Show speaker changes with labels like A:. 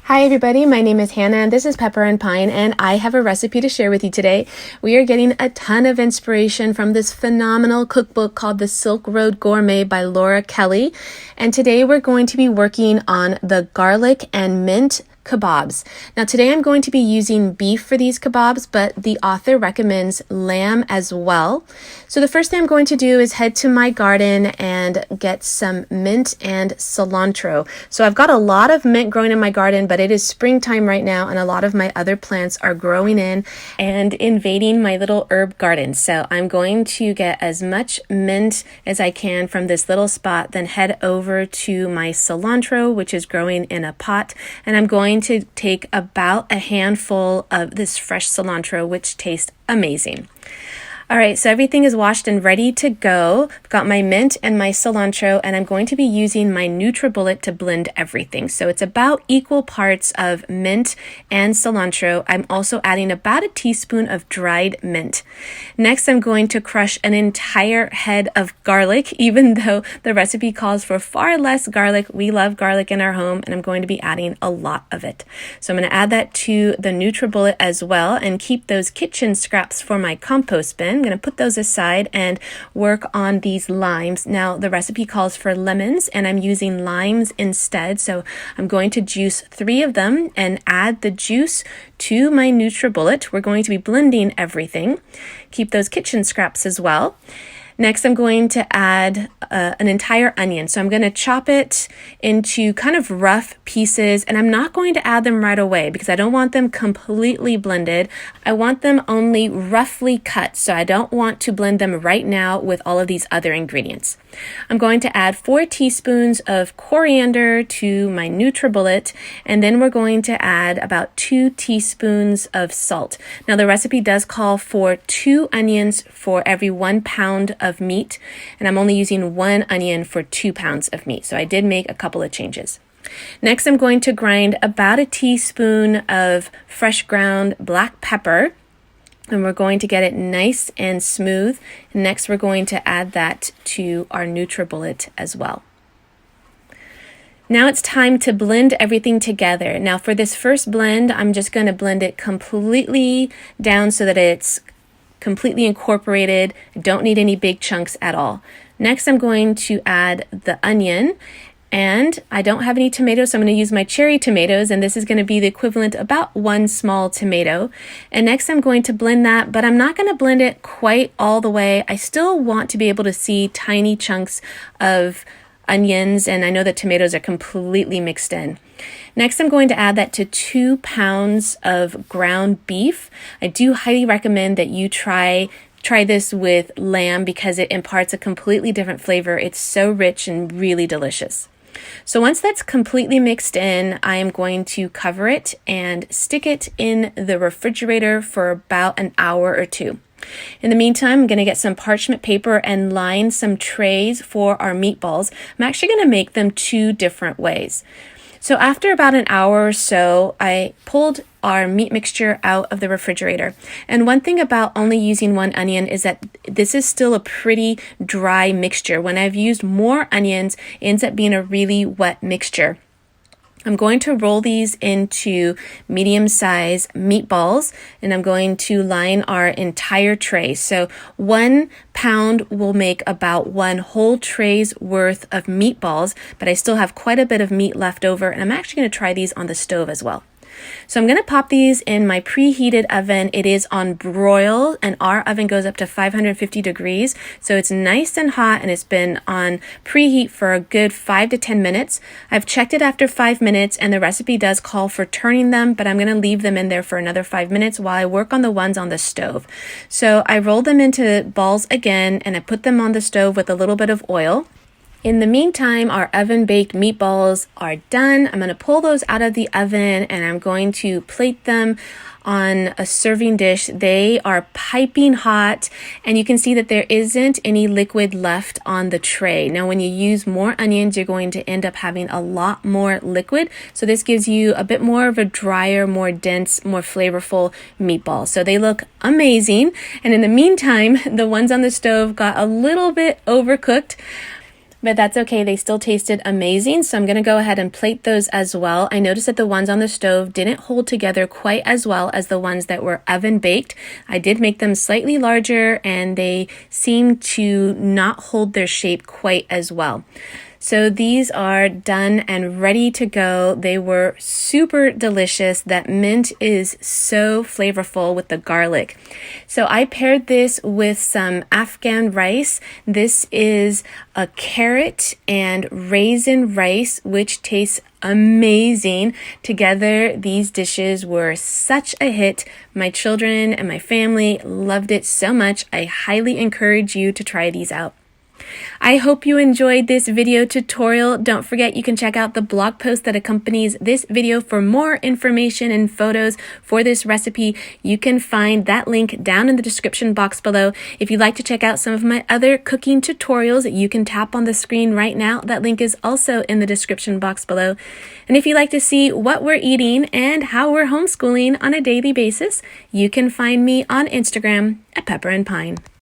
A: Hi everybody, my name is Hannah and this is Pepper and Pine and I have a recipe to share with you today. We are getting a ton of inspiration from this phenomenal cookbook called the Silk Road Gourmet by Laura Kelley. And today we're going to be working on the garlic and mint kebabs. Now today I'm going to be using beef for these kebabs, but the author recommends lamb as well. So the first thing I'm going to do is head to my garden and get some mint and cilantro. So I've got a lot of mint growing in my garden, but it is springtime right now and a lot of my other plants are growing in and invading my little herb garden. So I'm going to get as much mint as I can from this little spot, then head over to my cilantro, which is growing in a pot, and I'm going to take about a handful of this fresh cilantro, which tastes amazing. All right, so everything is washed and ready to go. I've got my mint and my cilantro, and I'm going to be using my NutriBullet to blend everything. So it's about equal parts of mint and cilantro. I'm also adding about a teaspoon of dried mint. Next, I'm going to crush an entire head of garlic, even though the recipe calls for far less garlic. We love garlic in our home, and I'm going to be adding a lot of it. So I'm going to add that to the NutriBullet as well and keep those kitchen scraps for my compost bin. I'm going to put those aside and work on these limes. Now the recipe calls for lemons and I'm using limes instead. So I'm going to juice 3 of them and add the juice to my NutriBullet. We're going to be blending everything. Keep those kitchen scraps as well. Next, I'm going to add an entire onion. So I'm going to chop it into kind of rough pieces, and I'm not going to add them right away because I don't want them completely blended. I want them only roughly cut, so I don't want to blend them right now with all of these other ingredients. I'm going to add 4 teaspoons of coriander to my NutriBullet, and then we're going to add about 2 teaspoons of salt. Now the recipe does call for 2 onions for every 1 pound of meat, and I'm only using 1 onion for 2 pounds of meat, so I did make a couple of changes. Next, I'm going to grind about a teaspoon of fresh ground black pepper, and we're going to get it nice and smooth. Next, we're going to add that to our NutriBullet as well. Now it's time to blend everything together. Now for this first blend, I'm just going to blend it completely down so that it's completely incorporated. I don't need any big chunks at all. Next, I'm going to add the onion, and I don't have any tomatoes, so I'm going to use my cherry tomatoes, and this is going to be the equivalent about 1 small tomato. And next I'm going to blend that, but I'm not going to blend it quite all the way. I still want to be able to see tiny chunks of onions, and I know that tomatoes are completely mixed in. Next, I'm going to add that to 2 pounds of ground beef. I do highly recommend that you try this with lamb because it imparts a completely different flavor. It's so rich and really delicious. So once that's completely mixed in, I am going to cover it and stick it in the refrigerator for about an hour or 2. In the meantime, I'm going to get some parchment paper and line some trays for our meatballs. I'm actually going to make them 2 different ways. So after about an hour or so, I pulled our meat mixture out of the refrigerator. And one thing about only using 1 onion is that this is still a pretty dry mixture. When I've used more onions, it ends up being a really wet mixture. I'm going to roll these into medium-sized meatballs, and I'm going to line our entire tray. So 1 pound will make about 1 whole tray's worth of meatballs, but I still have quite a bit of meat left over, and I'm actually going to try these on the stove as well. So I'm going to pop these in my preheated oven. It is on broil, and our oven goes up to 550 degrees. So it's nice and hot, and it's been on preheat for a good 5 to 10 minutes. I've checked it after 5 minutes, and the recipe does call for turning them, but I'm going to leave them in there for another 5 minutes while I work on the ones on the stove. So I rolled them into balls again, and I put them on the stove with a little bit of oil. In the meantime, our oven-baked meatballs are done. I'm going to pull those out of the oven and I'm going to plate them on a serving dish. They are piping hot, and you can see that there isn't any liquid left on the tray. Now, when you use more onions, you're going to end up having a lot more liquid. So this gives you a bit more of a drier, more dense, more flavorful meatball. So they look amazing. And in the meantime, the ones on the stove got a little bit overcooked. but that's okay. They still tasted amazing, so I'm going to go ahead and plate those as well. I noticed that the ones on the stove didn't hold together quite as well as the ones that were oven baked. I did make them slightly larger, and they seemed to not hold their shape quite as well. So these are done and ready to go. They were super delicious. That mint is so flavorful with the garlic. So I paired this with some Afghan rice. This is a carrot and raisin rice, which tastes amazing. Together, these dishes were such a hit. My children and my family loved it so much. I highly encourage you to try these out. I hope you enjoyed this video tutorial. Don't forget you can check out the blog post that accompanies this video for more information and photos for this recipe. You can find that link down in the description box below. If you'd like to check out some of my other cooking tutorials, you can tap on the screen right now. That link is also in the description box below. And if you'd like to see what we're eating and how we're homeschooling on a daily basis, you can find me on Instagram at Pepper and Pine.